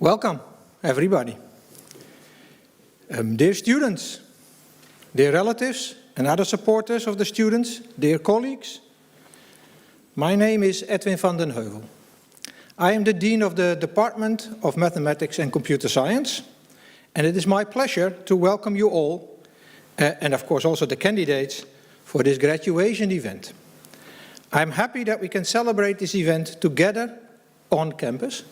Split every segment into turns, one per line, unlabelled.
Welcome, everybody. Dear students, dear relatives and other supporters of the students, dear colleagues, my name is Edwin van den Heuvel. I am the Dean of the Department of Mathematics and Computer Science, and it is my pleasure to welcome you all, and of course also the candidates, for this graduation event. I'm happy that we can celebrate this event together on campus.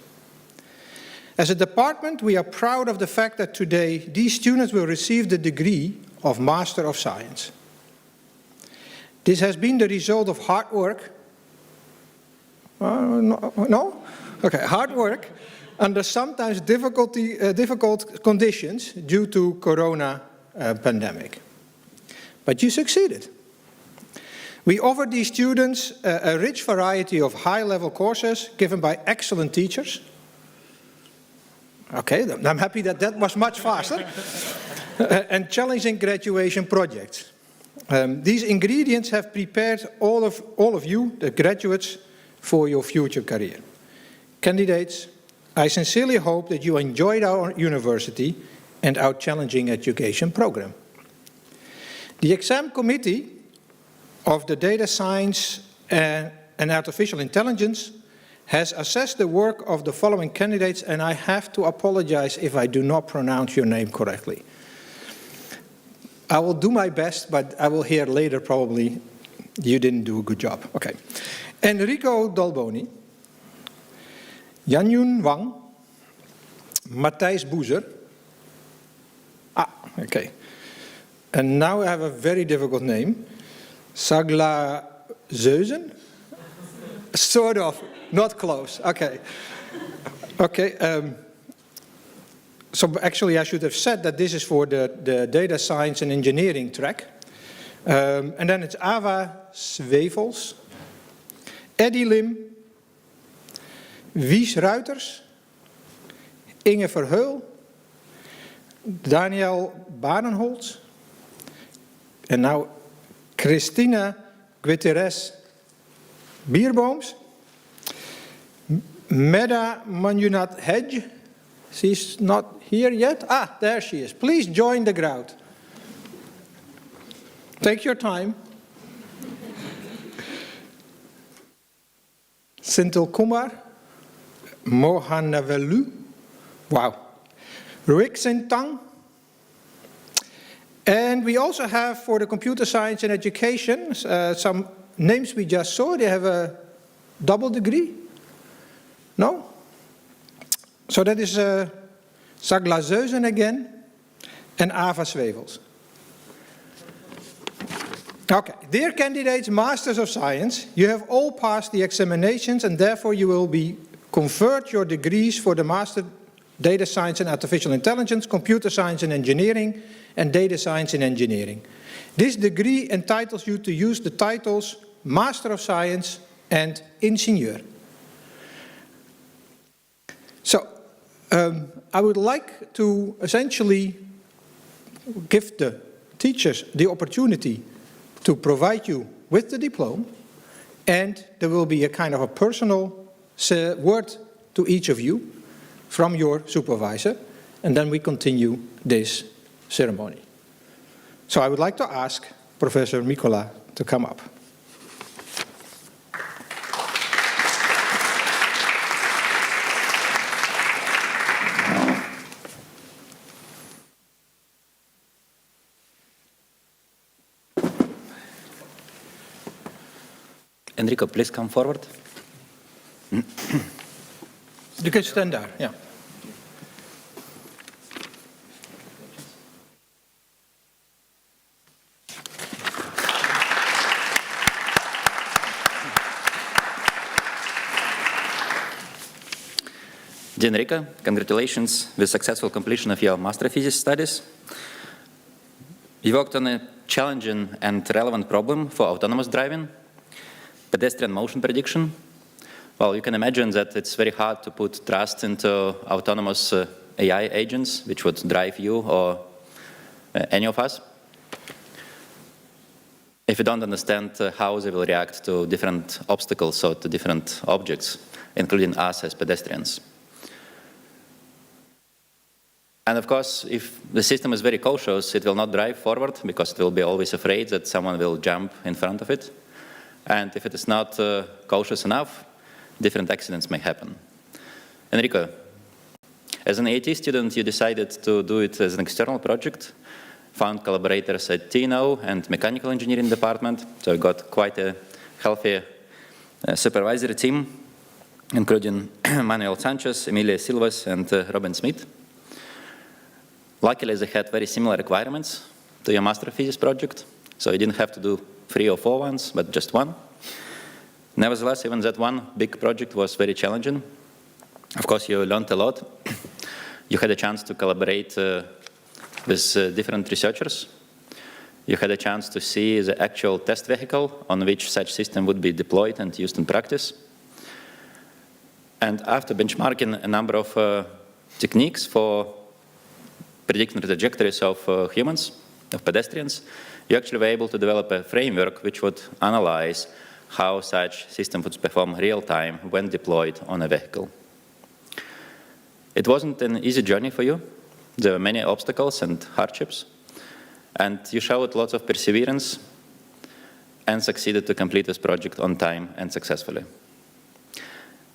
As a department, we are proud of the fact that today these students will receive the degree of Master of Science. This has been the result of hard work. No? Okay, hard work under sometimes difficult conditions due to corona pandemic. But you succeeded. We offer these students a rich variety of high-level courses given by excellent teachers. Okay, I'm happy that that was much faster. And challenging graduation projects. These ingredients have prepared all of you, the graduates, for your future career. Candidates, I sincerely hope that you enjoyed our university and our challenging education program. The exam committee of the Data Science and Artificial Intelligence has assessed the work of the following candidates, and I have to apologize if I do not pronounce your name correctly. I will do my best, but I will hear later probably you didn't do a good job. Okay. Enrico Dalboni, Yanyun Wang, Matthijs Boezer. Okay. And now I have a very difficult name. Sagla Zeuzen? Sort of. Not close. Okay. Okay. So actually I should have said that this is for the data science and engineering track. And then it's Ava Zwevels, Eddie Lim, Wies Ruiters, Inge Verheul, Daniel Barenholz, and now Christina Guterres Bierbooms, Meda Manjunat Hedge. She's not here yet. Ah, there she is. Please join the crowd. Take your time. Senthil Kumar, Mohanavelu, wow, Rick Sintang. And we also have for the computer science and education some names we just saw. They have a double degree. No? So that is Sagla Zeuzen again and Ava Zwevels. Okay, dear candidates, Masters of Science, you have all passed the examinations and therefore you will be convert your degrees for the Master Data Science and Artificial Intelligence, Computer Science and Engineering, and Data Science and Engineering. This degree entitles you to use the titles Master of Science and Ingenieur. So, I would like to essentially give the teachers the opportunity to provide you with the diploma, and there will be a kind of a personal word to each of you from your supervisor, and then we continue this ceremony. So I would like to ask Professor Mikola to come up.
Enrico, please come forward.
You can stand there, yeah.
Dear Enrico, congratulations with successful completion of your master thesis studies. You worked on a challenging and relevant problem for autonomous driving, pedestrian motion prediction. Well, you can imagine that it's very hard to put trust into autonomous AI agents, which would drive you or any of us, if you don't understand how they will react to different obstacles or to different objects, including us as pedestrians. And of course, if the system is very cautious, it will not drive forward because it will be always afraid that someone will jump in front of it. And if it is not cautious enough, different accidents may happen. Enrico, as an AT student, you decided to do it as an external project, found collaborators at TNO and mechanical engineering department, so you got quite a healthy supervisory team, including Manuel Sanchez, Emilia Silvas, and Robin Smith. Luckily, they had very similar requirements to your master thesis project, so you didn't have to do 3 or 4 ones, but just one. Nevertheless, even that one big project was very challenging. Of course, you learned a lot. You had a chance to collaborate with different researchers. You had a chance to see the actual test vehicle on which such system would be deployed and used in practice. And after benchmarking a number of techniques for predicting the trajectories of humans, of pedestrians, you actually were able to develop a framework which would analyze how such system would perform real time when deployed on a vehicle. It wasn't an easy journey for you. There were many obstacles and hardships, and you showed lots of perseverance and succeeded to complete this project on time and successfully.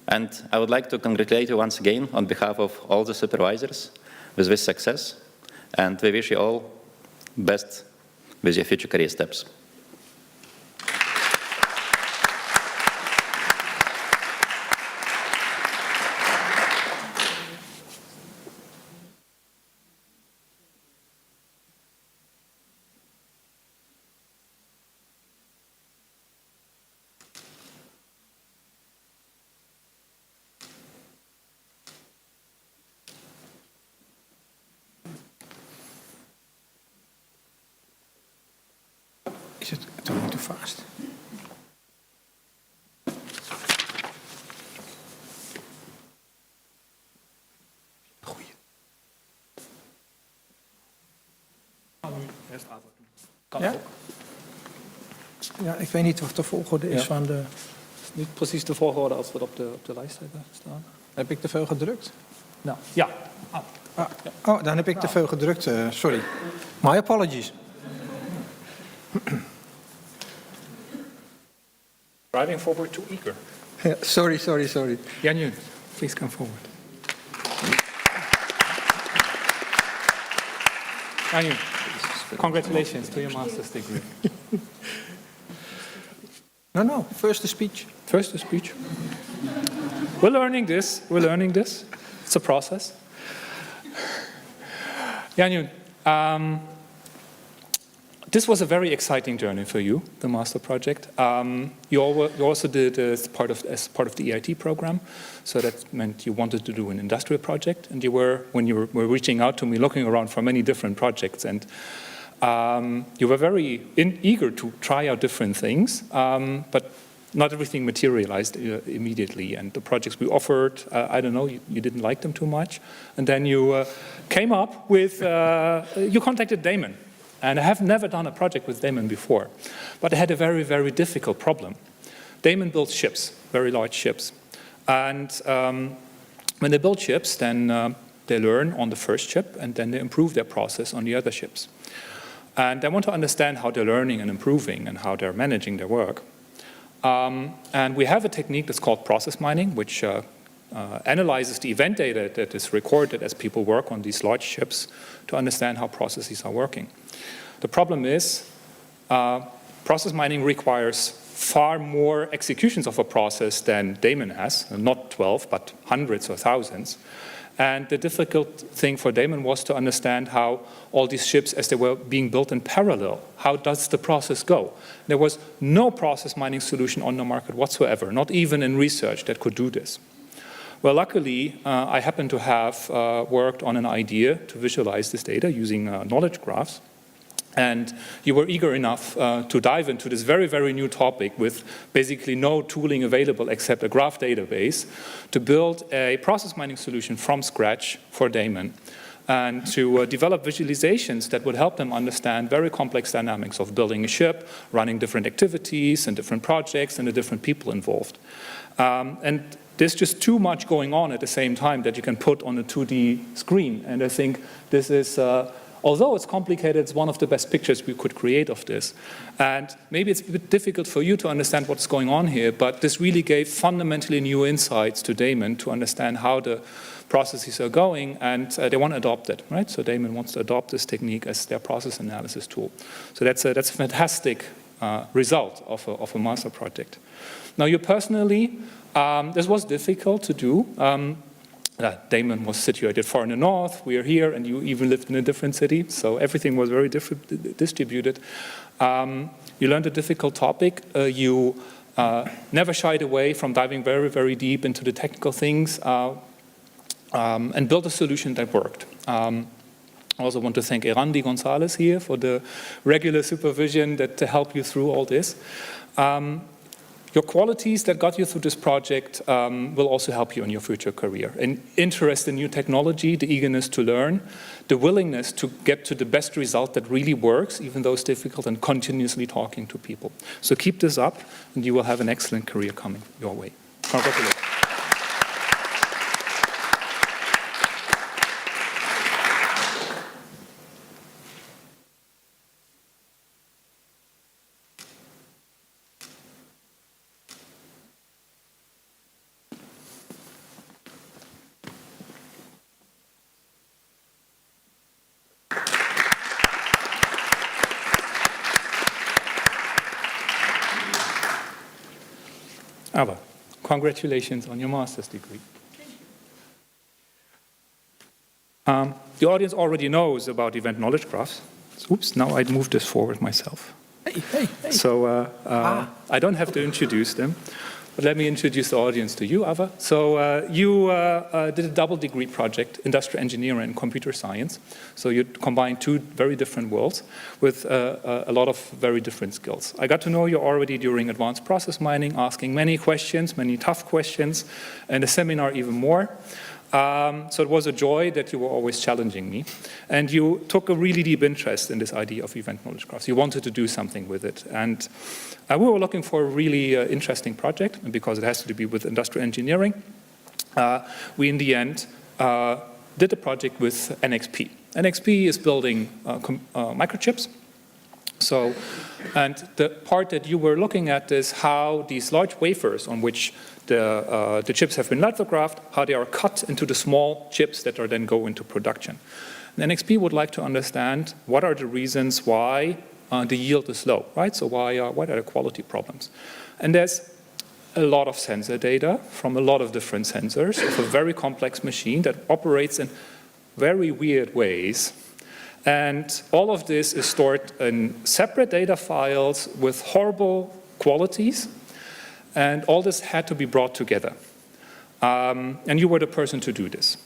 And I would like to congratulate you once again on behalf of all the supervisors with this success, and we wish you all best with your future career steps.
Is it going too fast? Goeie. Ja? Ja, ik weet niet of de volgorde is van de...
Niet precies de volgorde als we op de lijst hebben staan.
Heb ik te veel gedrukt?
Nou, ja.
Oh, dan heb ik te veel gedrukt. Sorry. My apologies.
Driving forward too eager.
Sorry.
Jan, please come forward. Jan, congratulations to your master's degree.
No, first the speech.
First the speech. We're learning this. It's a process. Jan, this was a very exciting journey for you, the master project. You also did as part of the EIT program, so that meant you wanted to do an industrial project, and when you were reaching out to me, looking around for many different projects, and you were very eager to try out different things, but not everything materialized immediately. And the projects we offered, I don't know, you didn't like them too much, and then you came up with, you contacted Damon. And I have never done a project with Damon before, but I had a very, very difficult problem. Damon builds ships, very large ships. And when they build ships, then they learn on the first ship, and then they improve their process on the other ships. And I want to understand how they're learning and improving and how they're managing their work. And we have a technique that's called process mining, which analyzes the event data that is recorded as people work on these large ships to understand how processes are working. The problem is process mining requires far more executions of a process than Damon has, not 12, but hundreds or thousands. And the difficult thing for Damon was to understand how all these ships, as they were being built in parallel, how does the process go? There was no process mining solution on the market whatsoever, not even in research, that could do this. Well, luckily, I happen to have worked on an idea to visualize this data using knowledge graphs. And you were eager enough to dive into this very, very new topic with basically no tooling available except a graph database to build a process mining solution from scratch for Damon and to develop visualizations that would help them understand very complex dynamics of building a ship, running different activities and different projects and the different people involved. And there's just too much going on at the same time that you can put on a 2D screen. And I think this is, although it's complicated, it's one of the best pictures we could create of this. And maybe it's a bit difficult for you to understand what's going on here, but this really gave fundamentally new insights to Damon to understand how the processes are going, and they want to adopt it, right? So Damon wants to adopt this technique as their process analysis tool. So that's a fantastic result of a master project. Now, you personally, this was difficult to do. Damon was situated far in the north, we are here, and you even lived in a different city, so everything was very distributed. You learned a difficult topic. You never shied away from diving very, very deep into the technical things and built a solution that worked. I also want to thank Erandi Gonzalez here for the regular supervision that to help you through all this. Your qualities that got you through this project will also help you in your future career. An interest in new technology, the eagerness to learn, the willingness to get to the best result that really works, even though it's difficult, and continuously talking to people. So keep this up, and you will have an excellent career coming your way. Congratulations. Ava, congratulations on your master's degree. The audience already knows about event knowledge graphs. Oops, now I moved this forward myself.
Hey.
So I don't have to introduce them, but let me introduce the audience to you, Ava. So you did a double degree project, industrial engineering and computer science. So you combined two very different worlds with a lot of very different skills. I got to know you already during advanced process mining, asking many questions, many tough questions, and the seminar even more. So it was a joy that you were always challenging me. And you took a really deep interest in this idea of event knowledge graphs. You wanted to do something with it. And we were looking for a really interesting project, and because it has to be with industrial engineering, we in the end did a project with NXP. NXP is building microchips. So, and the part that you were looking at is how these large wafers on which the chips have been lithographed, how they are cut into the small chips that are then go into production. And NXP would like to understand what are the reasons why the yield is low, right? So what are the quality problems? And there's a lot of sensor data from a lot of different sensors of a very complex machine that operates in very weird ways. And all of this is stored in separate data files with horrible qualities. And all this had to be brought together. And you were the person to do this.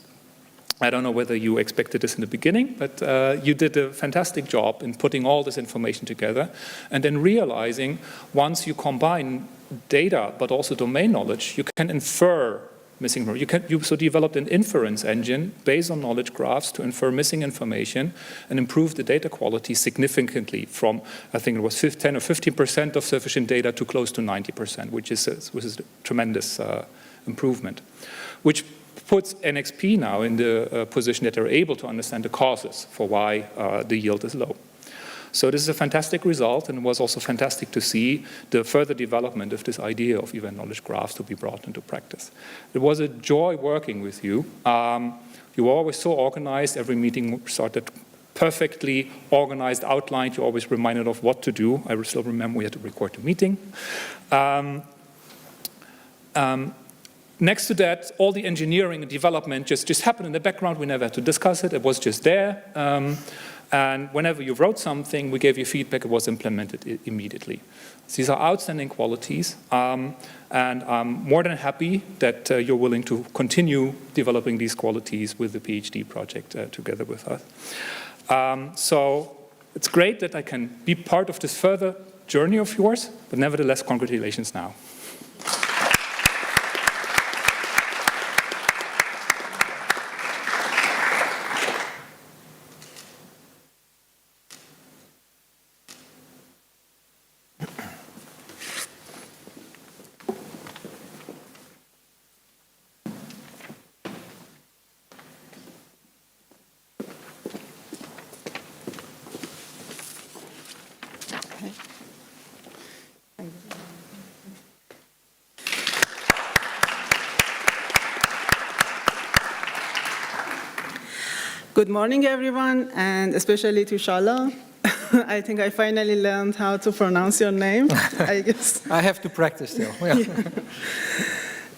I don't know whether you expected this in the beginning, but you did a fantastic job in putting all this information together and then realizing once you combine data but also domain knowledge, you can infer missing information. You so developed an inference engine based on knowledge graphs to infer missing information and improve the data quality significantly from, I think it was 10 or 15% of sufficient data to close to 90%, which is a tremendous improvement, which puts NXP now in the position that they're able to understand the causes for why the yield is low. So this is a fantastic result, and it was also fantastic to see the further development of this idea of event knowledge graphs to be brought into practice. It was a joy working with you. You were always so organized. Every meeting started perfectly organized, outlined. You always reminded of what to do. I still remember we had to record the meeting. Next to that, all the engineering and development just happened in the background. We never had to discuss it. It was just there. And whenever you wrote something, we gave you feedback, it was implemented immediately. These are outstanding qualities, and I'm more than happy that you're willing to continue developing these qualities with the PhD project together with us. So it's great that I can be part of this further journey of yours, but nevertheless, congratulations now.
Good morning, everyone, and especially to Shala. I think I finally learned how to pronounce your name, I guess.
I have to practice still.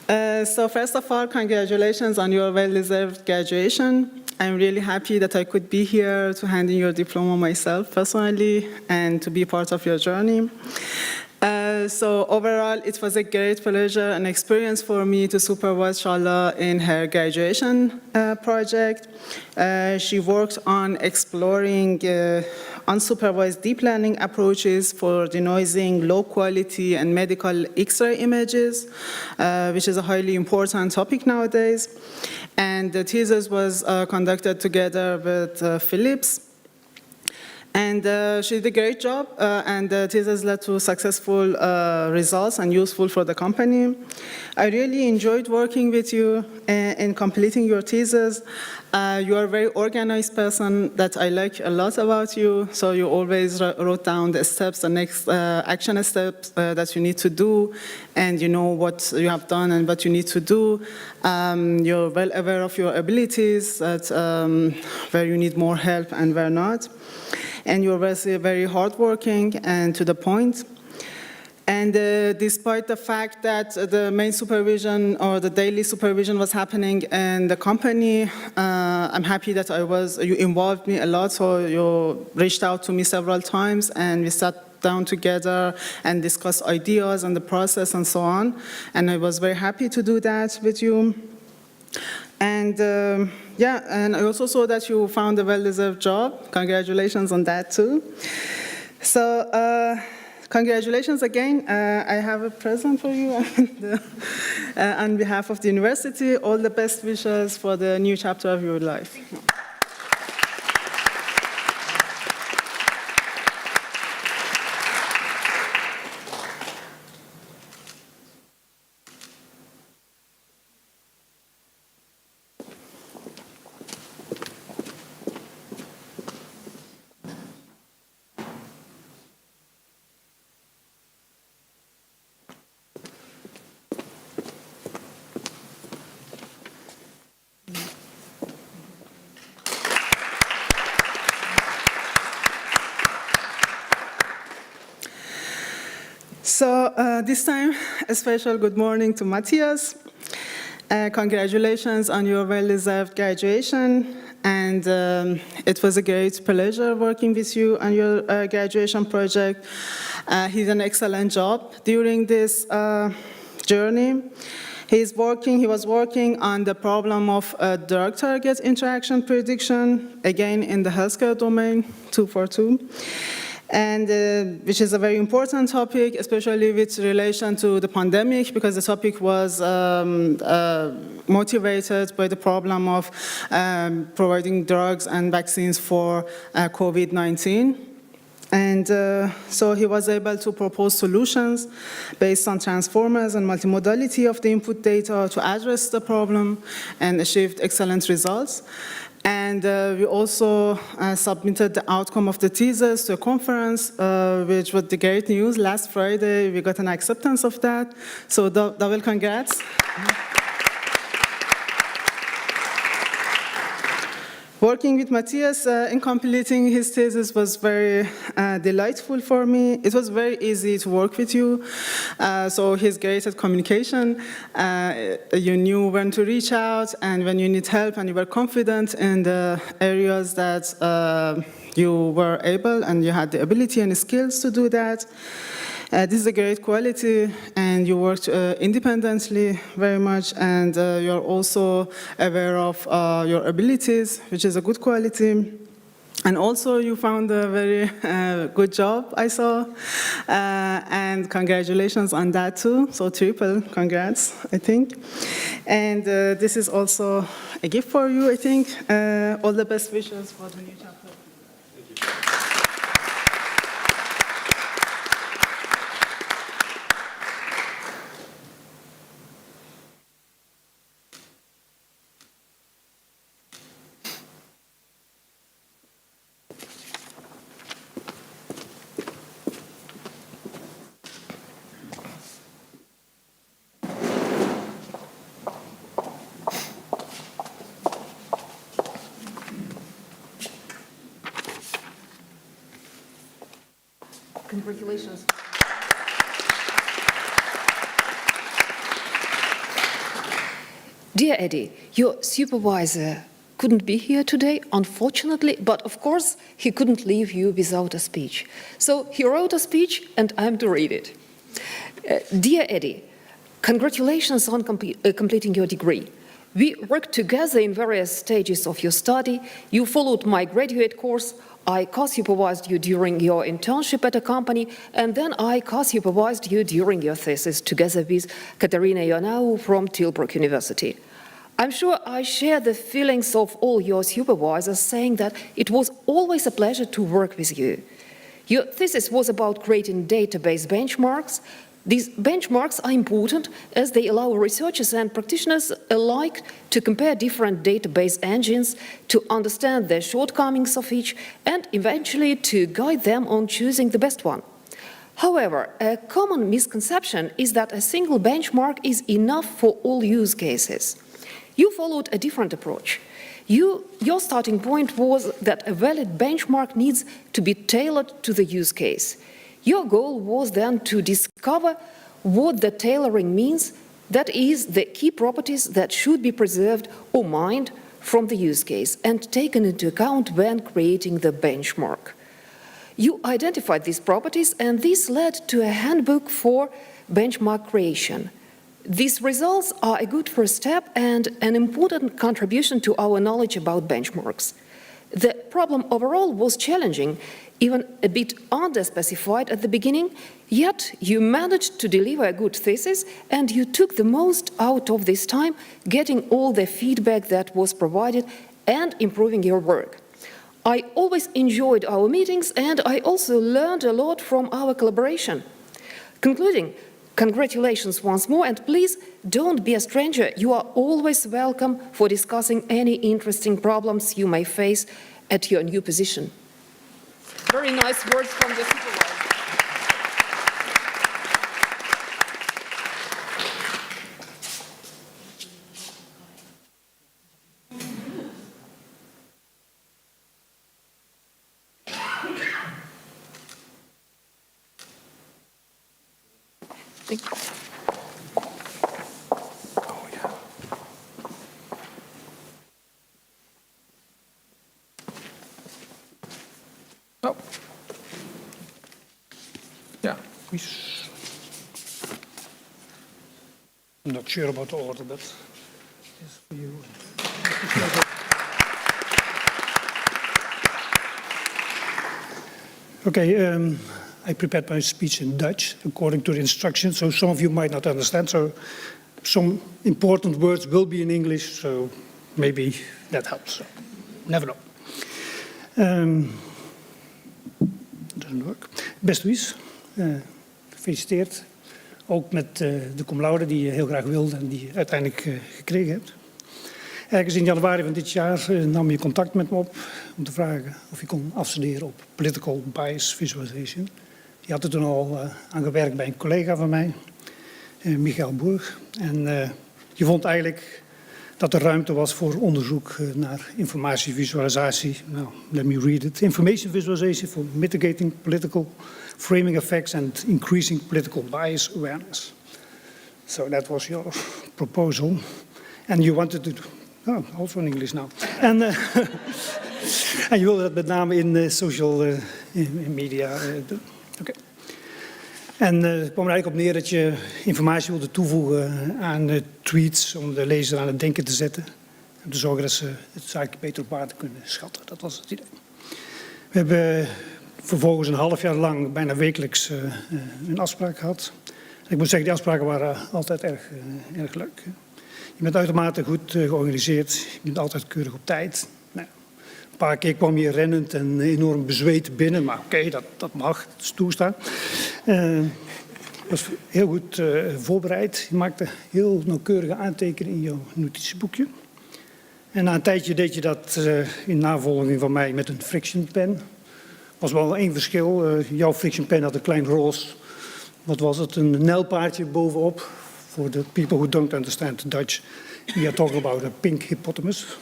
Yeah.
So first of all, congratulations on your well-deserved graduation. I'm really happy that I could be here to hand in your diploma myself personally and to be part of your journey. So overall, it was a great pleasure and experience for me to supervise Shala in her graduation project. She worked on exploring unsupervised deep learning approaches for denoising low-quality and medical X-ray images, which is a highly important topic nowadays. And the thesis was conducted together with Philips. And she did a great job, and the thesis led to successful results and useful for the company. I really enjoyed working with you in completing your thesis. You are a very organized person that I like a lot about you, so you always wrote down the steps, the next action steps that you need to do, and you know what you have done and what you need to do. You're well aware of your abilities, that, where you need more help and where not. And you're very hardworking and to the point. And despite the fact that the main supervision or the daily supervision was happening in the company, I'm happy that you involved me a lot, so you reached out to me several times and we sat down together and discussed ideas and the process and so on. And I was very happy to do that with you. And yeah, and I also saw that you found a well-deserved job. Congratulations on that too. So congratulations again. I have a present for you on behalf of the university. All the best wishes for the new chapter of your life. So this time, a special good morning to Matthias. Congratulations on your well-deserved graduation. And it was a great pleasure working with you on your graduation project. He did an excellent job during this journey. He was working on the problem of drug-target interaction prediction, again in the healthcare domain, 242. And which is a very important topic, especially with relation to the pandemic, because the topic was motivated by the problem of providing drugs and vaccines for COVID-19. And so he was able to propose solutions based on transformers and multimodality of the input data to address the problem and achieved excellent results. And we also submitted the outcome of the thesis to a conference, which was the great news. Last Friday, we got an acceptance of that. So double congrats. Working with Matthias in completing his thesis was very delightful for me. It was very easy to work with you. So he's great at communication. You knew when to reach out and when you need help, and you were confident in the areas that you were able and you had the ability and skills to do that. This is a great quality, and you worked independently very much, and you're also aware of your abilities, which is a good quality. And also you found a very good job, I saw, and congratulations on that too. So triple congrats, I think. And this is also a gift for you, I think. All the best wishes for the new chapter.
Congratulations. Dear Eddie, your supervisor couldn't be here today, unfortunately, but of course he couldn't leave you without a speech. So he wrote a speech and I'm to read it. Dear Eddie, congratulations on completing your degree. We worked together in various stages of your study. You followed my graduate course. I co-supervised you during your internship at a company, and then I co-supervised you during your thesis together with Katarina Ionau from Tilburg University. I'm sure I share the feelings of all your supervisors saying that it was always a pleasure to work with you. Your thesis was about creating database benchmarks. These benchmarks are important as they allow researchers and practitioners alike to compare different database engines, to understand the shortcomings of each, and eventually to guide them on choosing the best one. However, a common misconception is that a single benchmark is enough for all use cases. You followed a different approach. Your starting point was that a valid benchmark needs to be tailored to the use case. Your goal was then to discover what the tailoring means, that is, the key properties that should be preserved or mined from the use case and taken into account when creating the benchmark. You identified these properties, and this led to a handbook for benchmark creation. These results are a good first step and an important contribution to our knowledge about benchmarks. The problem overall was challenging, even a bit under-specified at the beginning, yet you managed to deliver a good thesis and you took the most out of this time, getting all the feedback that was provided and improving your work. I always enjoyed our meetings and I also learned a lot from our collaboration. Concluding, congratulations once more, and please don't be a stranger. You are always welcome for discussing any interesting problems you may face at your new position. Very nice words from the supervisor. Thank you.
Oh. Yeah,
I'm not sure about the order, but it's for you. Okay, I prepared my speech in Dutch according to the instructions, so some of you might not understand. So some important words will be in English, so maybe that helps. So, never know. Doesn't work. Best Luis, gefeliciteerd. Ook met de cum laude die je heel graag wilde en die je uiteindelijk gekregen hebt. Ergens in januari van dit jaar nam je contact met me op om te vragen of je kon afstuderen op Political Bias Visualization. Je had er toen al aan gewerkt bij een collega van mij, Michael Boerg. En je vond eigenlijk dat er ruimte was voor onderzoek naar informatievisualisatie. Nou, let me read it. Information visualization for mitigating political framing effects and increasing political bias awareness. So that was your proposal. And you wanted to... Oh, also in English now. En je wilde dat met name in social media doen. Oké. En het kwam er eigenlijk op neer dat je informatie wilde toevoegen aan tweets om de lezer aan het denken te zetten. Om te zorgen dat ze het zaakje beter op waarde kunnen schatten. Dat was het idee. We hebben vervolgens een half jaar lang bijna wekelijks een afspraak gehad. En ik moet zeggen, die afspraken waren altijd erg leuk. Je bent uitermate goed georganiseerd. Je bent altijd keurig op tijd. Nou, een paar keer kwam je rennend en enorm bezweet binnen. Maar oké, dat mag. Dat is toestaan. Je was heel goed voorbereid. Je maakte heel nauwkeurige aantekeningen in jouw notitieboekje. En na een tijdje deed je dat in navolging van mij met een friction pen. Er was wel één verschil. Jouw friction pen had een klein roze, wat was het, een nijlpaardje bovenop. For the people who don't understand Dutch, we are talking about a pink hippopotamus.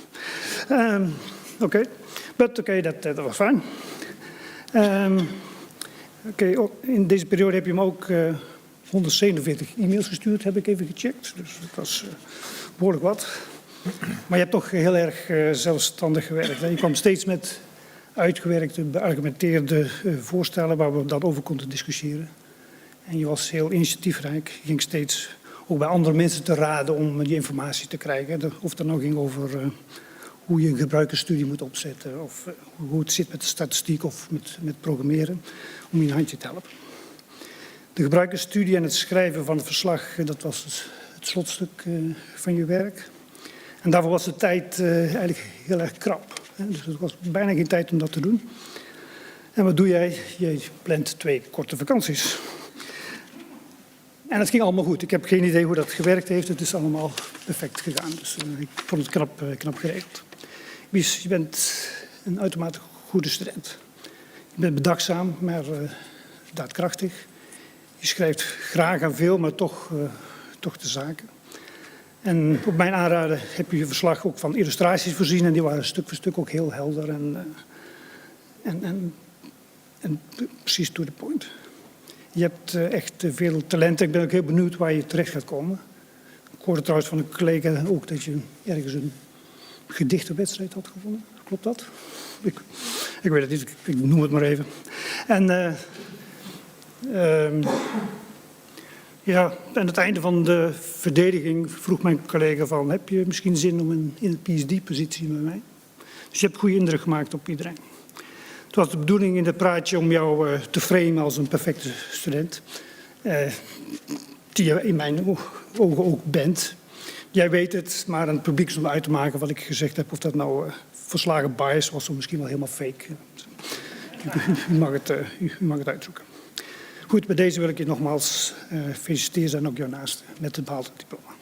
Okay, but okay, that was fine. Oké, in deze periode heb je me ook 147 e-mails gestuurd, heb ik even gecheckt. Dus dat was behoorlijk wat. Maar je hebt toch heel erg zelfstandig gewerkt. Hè? Je kwam steeds met uitgewerkte, beargumenteerde voorstellen waar we dan over konden discussiëren. En je was heel initiatiefrijk. Je ging steeds ook bij andere mensen te raden om die informatie te krijgen. Of het nou ging over hoe je een gebruikersstudie moet opzetten. Of hoe het zit met de statistiek of met programmeren. Om je een handje te helpen. De gebruikersstudie en het schrijven van het verslag, dat was het slotstuk van je werk. En daarvoor was de tijd eigenlijk heel erg krap. Dus er was bijna geen tijd om dat te doen. En wat doe jij? Je plant 2 korte vakanties. En het ging allemaal goed. Ik heb geen idee hoe dat gewerkt heeft. Het is allemaal perfect gegaan. Dus ik vond het knap geregeld. Wies, je bent een uitermate goede student. Je bent bedachtzaam, maar daadkrachtig. Je schrijft graag en veel, maar toch de zaken. En op mijn aanraden heb je je verslag ook van illustraties voorzien. En die waren stuk voor stuk ook heel helder en precies to the point. Je hebt echt veel talent. Ik ben ook heel benieuwd waar je terecht gaat komen. Ik hoorde trouwens van een collega ook dat je ergens een gedichtenwedstrijd had gewonnen. Klopt dat? Ik weet het niet, ik noem het maar even. En ja, aan het einde van de verdediging vroeg mijn collega van, heb je misschien zin om in een PhD-positie met mij? Dus je hebt goede indruk gemaakt op iedereen. Het was de bedoeling in het praatje om jou te framen als een perfecte student. Die je in mijn ogen ook bent. Jij weet het, maar aan het publiek is om uit te maken wat ik gezegd heb. Of dat nou verslagen bias was of misschien wel helemaal fake. U mag het uitzoeken. Goed, bij deze wil ik je nogmaals feliciteren en ook jou naast met het behaalde diploma.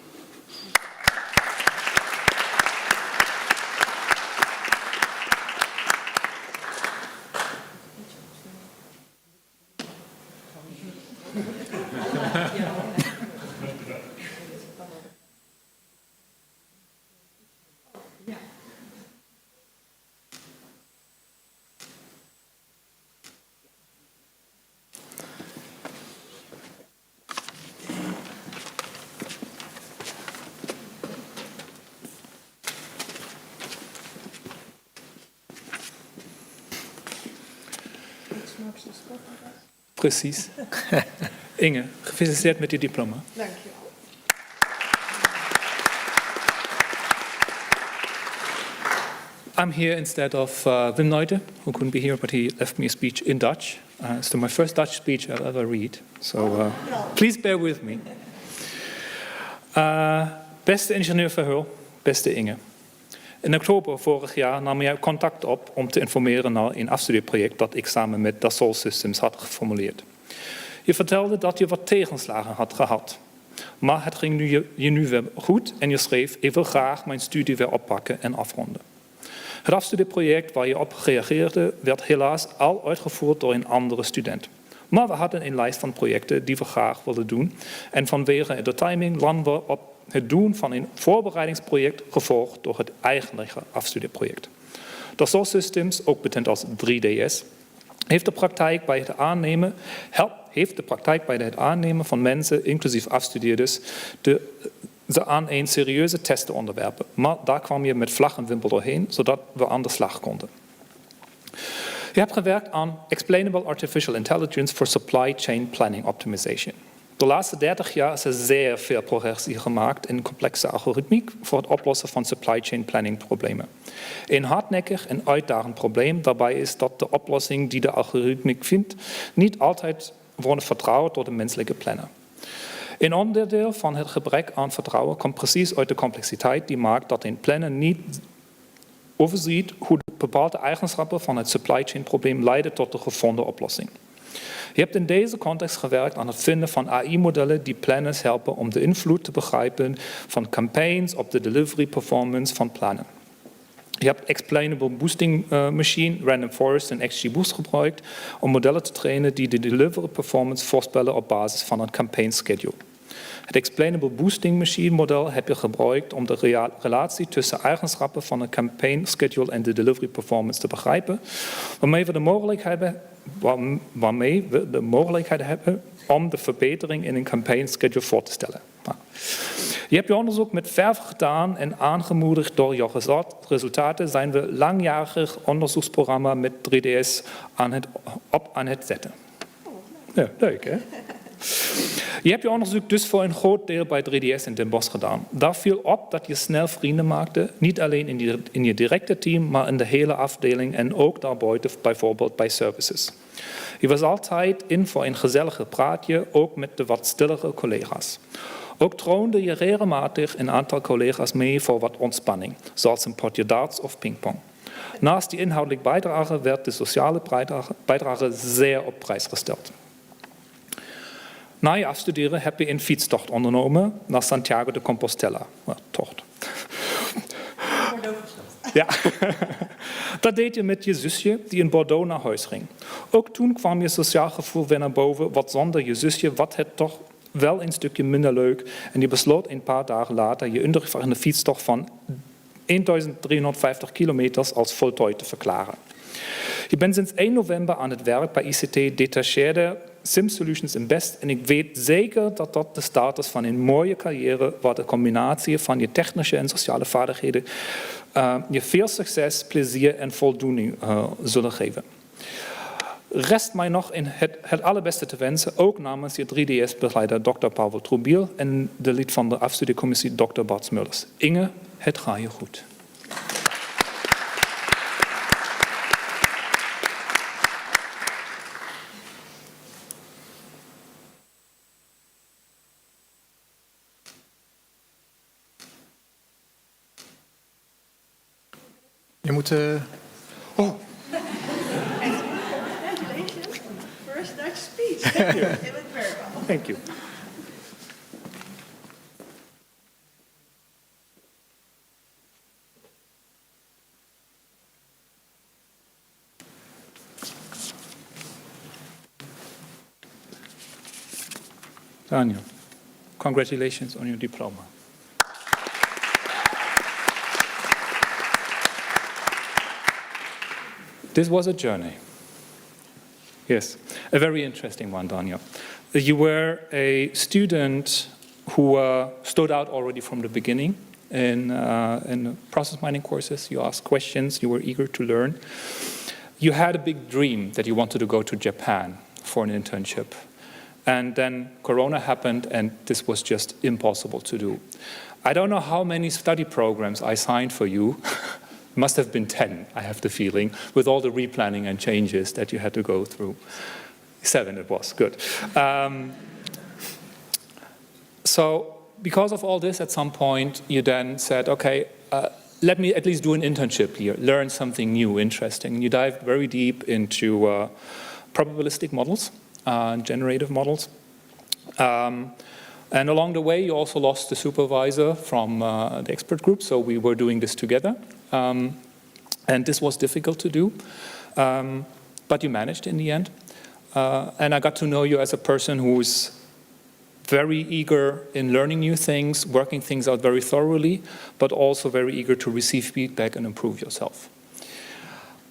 Precies. Inge, gefeliciteerd met je diploma.
Dank je wel.
I'm here instead of Wim Neute, who couldn't be here, but he left me a speech in Dutch. It's my first Dutch speech I'll ever read, so please bear with me. Beste ingenieur Verheul, beste Inge. In oktober vorig jaar nam jij contact op om te informeren naar een afstudeerproject dat ik samen met Dassault Systems had geformuleerd. Je vertelde dat je wat tegenslagen had gehad. Maar het ging je nu weer goed en je schreef, ik wil graag mijn studie weer oppakken en afronden. Het afstudeerproject waar je op reageerde werd helaas al uitgevoerd door een andere student. Maar we hadden een lijst van projecten die we graag wilden doen. En vanwege de timing landen we op het doen van een voorbereidingsproject gevolgd door het eigenlijke afstudeerproject. Dassault Systems, ook bekend als 3DS, heeft de praktijk bij het aannemen van mensen, inclusief afstudeerders, ze aan een serieuze test te onderwerpen. Maar daar kwam je met vlag en wimpel doorheen, zodat we aan de slag konden. Je hebt gewerkt aan Explainable Artificial Intelligence for Supply Chain Planning Optimization. De laatste 30 jaar is er zeer veel progressie gemaakt in complexe algoritmiek voor het oplossen van supply chain planning problemen. Een hardnekkig en uitdagend probleem daarbij is dat de oplossing die de algoritmiek vindt niet altijd wordt vertrouwd door de menselijke planner. Een onderdeel van het gebrek aan vertrouwen komt precies uit de complexiteit die maakt dat een planner niet overziet hoe bepaalde eigenschappen van het supply chain probleem leiden tot de gevonden oplossing. Je hebt in deze context gewerkt aan het vinden van AI-modellen die planners helpen om de invloed te begrijpen van campaigns op de delivery performance van plannen. Je hebt Explainable Boosting Machine, Random Forest en XGBoost gebruikt om modellen te trainen die de delivery performance voorspellen op basis van een campaign schedule. Het explainable boosting machine model heb je gebruikt om de relatie tussen eigenschappen van een campaign schedule en de delivery performance te begrijpen, waarmee we de mogelijkheid hebben om de verbetering in een campaign schedule voor te stellen. Nou, je hebt je onderzoek met verve gedaan en aangemoedigd door je resultaten zijn we langjarig onderzoeksprogramma met 3DS aan het zetten. Ja, leuk hè? Je hebt je onderzoek dus voor een groot deel bij 3DS in Den Bosch gedaan. Daar viel op dat je snel vrienden maakte, niet alleen in je directe team, maar in de hele afdeling en ook daarbuiten, bijvoorbeeld bij services. Je was altijd in voor een gezellige praatje, ook met de wat stillere collega's. Ook troonde je regelmatig een aantal collega's mee voor wat ontspanning, zoals een potje darts of pingpong. Naast die inhoudelijke bijdrage werd de sociale bijdrage zeer op prijs gesteld. Na je afstuderen heb je een fietstocht ondernomen naar Santiago de Compostela. Nou, tocht. Ja, dat deed je met je zusje die in Bordeaux naar huis ging. Ook toen kwam je sociaal gevoel weer naar boven, wat zonder je zusje wat het toch wel een stukje minder leuk. En je besloot een paar dagen later je indrukwekkende fietstocht van 1350 kilometer als voltooid te verklaren. Je bent sinds 1 november aan het werk bij ICT Detacheerde Sim Solutions in Best en ik weet zeker dat dat de start is van een mooie carrière waar de combinatie van je technische en sociale vaardigheden je veel succes, plezier en voldoening zullen geven. Rest mij nog het allerbeste te wensen, ook namens je 3DS-begeleider Dr. Pavel Trubiel en de lid van de afstudiecommissie Dr. Bart Smulders. Inge, het gaat je goed.
Je moet... Oh.
First Dutch speech. Thank you. It went very well.
Thank you. Daniel, congratulations on your diploma. This was a journey. Yes, a very interesting one, Daniel. You were a student who stood out already from the beginning in process mining courses. You asked questions, you were eager to learn. You had a big dream that you wanted to go to Japan for an internship. And then Corona happened and this was just impossible to do. I don't know how many study programs I signed for you. Must have been 10, I have the feeling, with all the replanning and changes that you had to go through. 7 it was, good. So because of all this, at some point, you then said, okay, let me at least do an internship here, learn something new, interesting. And you dived very deep into probabilistic models, generative models. And along the way, you also lost the supervisor from the expert group, so we were doing this together. And this was difficult to do, but you managed in the end. And I got to know you as a person who's very eager in learning new things, working things out very thoroughly, but also very eager to receive feedback and improve yourself.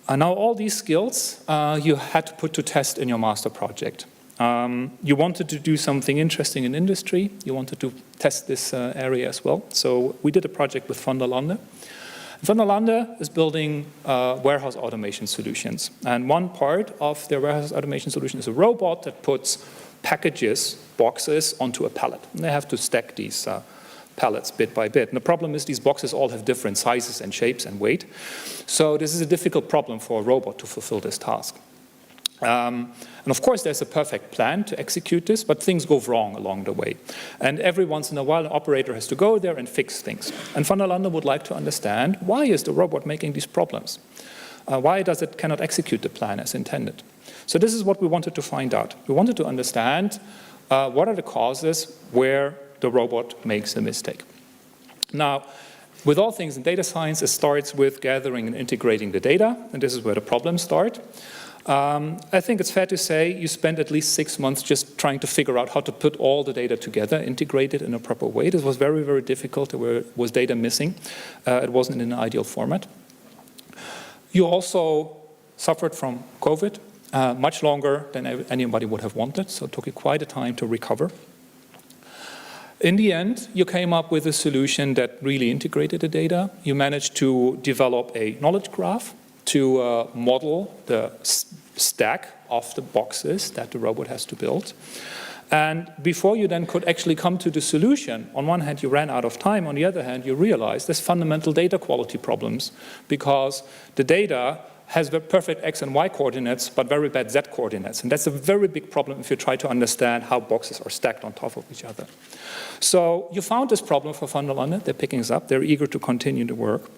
And now all these skills you had to put to test in your master project. You wanted to do something interesting in industry. You wanted to test this area as well. So we did a project with Van der Lande. Van der Lande is building warehouse automation solutions. And one part of their warehouse automation solution is a robot that puts packages, boxes, onto a pallet. And they have to stack these pallets bit by bit. And the problem is these boxes all have different sizes and shapes and weight. So this is a difficult problem for a robot to fulfill this task. And of course, there's a perfect plan to execute this, but things go wrong along the way. And every once in a while, an operator has to go there and fix things. And Van der Lande would like to understand, why is the robot making these problems? Why does it cannot execute the plan as intended? So this is what we wanted to find out. We wanted to understand what are the causes where the robot makes a mistake. Now, with all things in data science, it starts with gathering and integrating the data, and this is where the problems start. I think it's fair to say you spent at least 6 months just trying to figure out how to put all the data together, integrate it in a proper way. This was very, very difficult. There was data missing. It wasn't in an ideal format. You also suffered from COVID, much longer than anybody would have wanted, so it took you quite a time to recover. In the end, you came up with a solution that really integrated the data. You managed to develop a knowledge graph to model the stack of the boxes that the robot has to build. And before you then could actually come to the solution, on one hand you ran out of time, on the other hand you realized there's fundamental data quality problems because the data has the perfect X and Y coordinates but very bad Z coordinates. And that's a very big problem if you try to understand how boxes are stacked on top of each other. So you found this problem for Van der Lande. They're picking this up. They're eager to continue the work.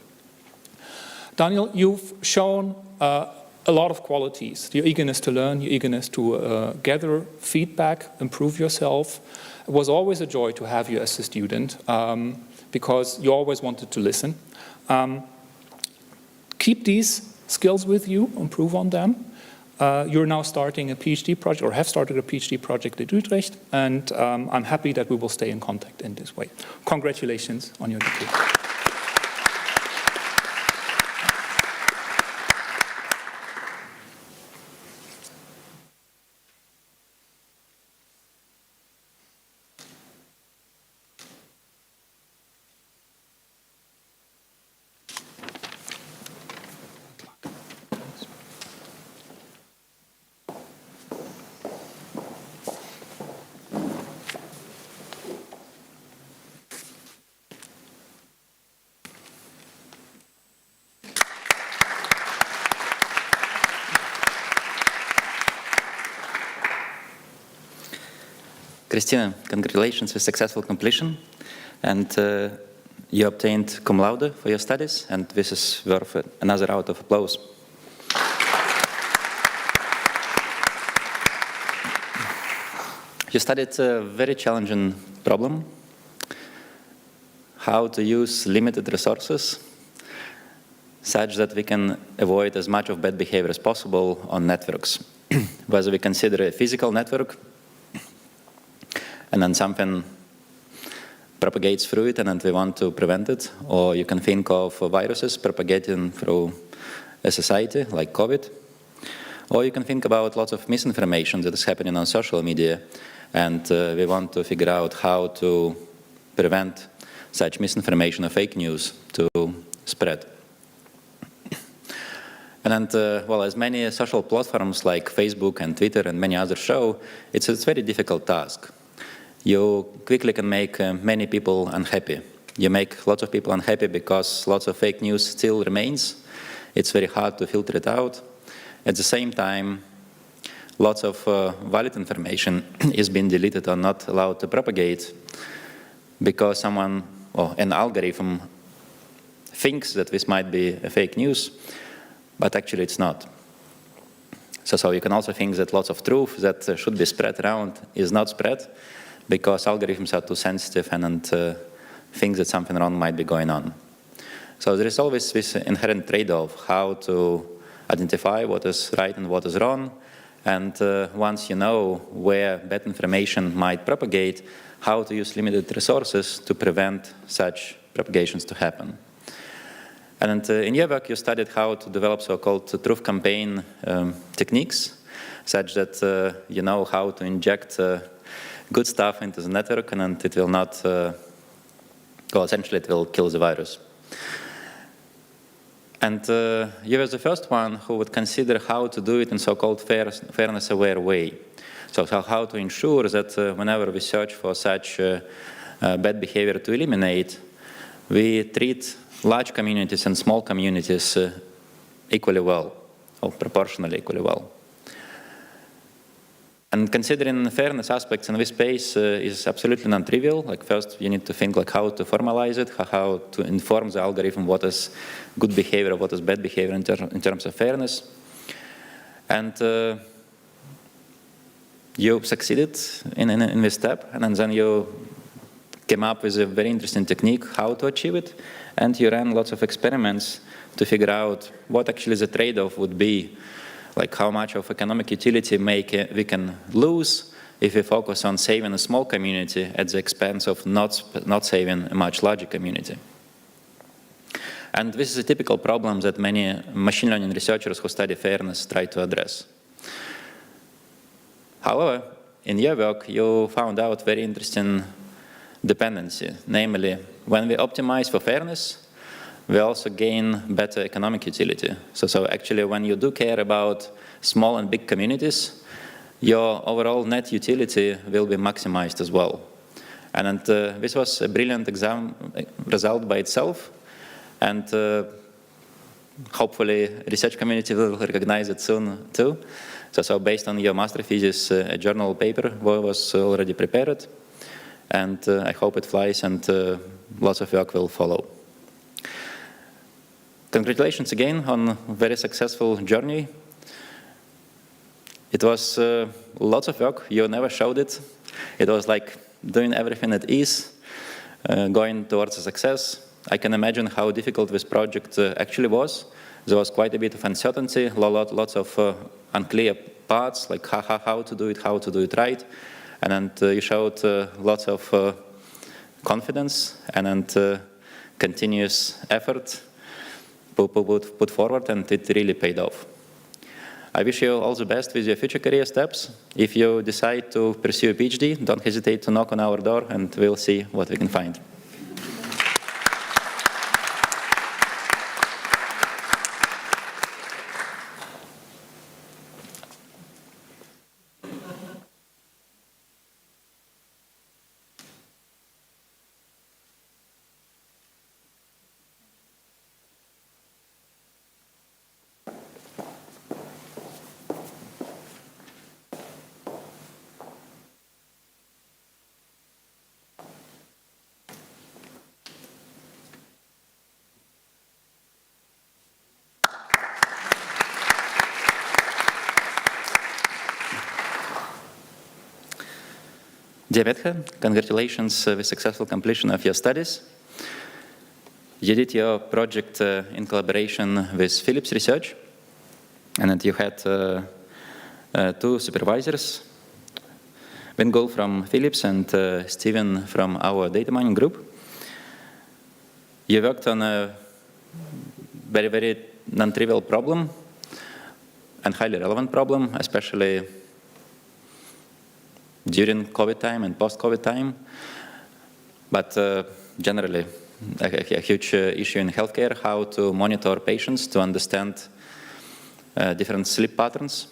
Daniel, you've shown a lot of qualities, your eagerness to learn, your eagerness to gather feedback, improve yourself. It was always a joy to have you as a student because you always wanted to listen. Keep these skills with you, improve on them. You're now starting a PhD project, or have started a PhD project at Utrecht, and I'm happy that we will stay in contact in this way. Congratulations on your degree.
Christina, congratulations with successful completion. And you obtained cum laude for your studies, and this is worth another round of applause. You studied a very challenging problem, how to use limited resources such that we can avoid as much of bad behavior as possible on networks. Whether we consider a physical network, and then something propagates through it and we want to prevent it, or you can think of viruses propagating through a society like COVID, or you can think about lots of misinformation that is happening on social media, and we want to figure out how to prevent such misinformation or fake news to spread. And well, as many social platforms like Facebook and Twitter and many others show, it's a very difficult task. You quickly can make many people unhappy. You make lots of people unhappy because lots of fake news still remains. It's very hard to filter it out. At the same time, lots of valid information is being deleted or not allowed to propagate because someone or an algorithm thinks that this might be a fake news, but actually it's not. So you can also think that lots of truth that should be spread around is not spread, because algorithms are too sensitive and think that something wrong might be going on. So there is always this inherent trade-off, how to identify what is right and what is wrong, and once you know where bad information might propagate, how to use limited resources to prevent such propagations to happen. And in your work you studied how to develop so-called truth campaign techniques, such that you know how to inject good stuff into the network, and it will not, well, essentially it will kill the virus. And you were the first one who would consider how to do it in so-called fairness-aware way. So how to ensure that whenever we search for such bad behavior to eliminate, we treat large communities and small communities equally well, or proportionally equally well. And considering fairness aspects in this space is absolutely non-trivial. Like first, you need to think like how to formalize it, how to inform the algorithm what is good behavior, what is bad behavior in terms of fairness. And you succeeded in this step, and then you came up with a very interesting technique how to achieve it, and you ran lots of experiments to figure out what actually the trade-off would be like how much of economic utility we can lose if we focus on saving a small community at the expense of not saving a much larger community. And this is a typical problem that many machine learning researchers who study fairness try to address. However, in your work, you found out very interesting dependency. Namely, when we optimize for fairness, we also gain better economic utility. So actually, when you do care about small and big communities, your overall net utility will be maximized as well. And this was a brilliant result by itself. And hopefully, research community will recognize it soon too. So based on your master thesis, a journal paper was already prepared. And I hope it flies and lots of work will follow. Congratulations again on a very successful journey. It was lots of work. You never showed it. It was like doing everything at ease, going towards a success. I can imagine how difficult this project actually was. There was quite a bit of uncertainty, lots of unclear parts, like how to do it right. And then you showed lots of confidence and continuous effort put forward, and it really paid off. I wish you all the best with your future career steps. If you decide to pursue a PhD, don't hesitate to knock on our door, and we'll see what we can find. Dear Petha, congratulations with successful completion of your studies. You did your project in collaboration with Philips Research, and you had two supervisors, Vingol from Philips and Steven from our data mining group. You worked on a very, very non-trivial problem and highly relevant problem, especially during COVID time and post-COVID time, but generally a huge issue in healthcare, how to monitor patients to understand different sleep patterns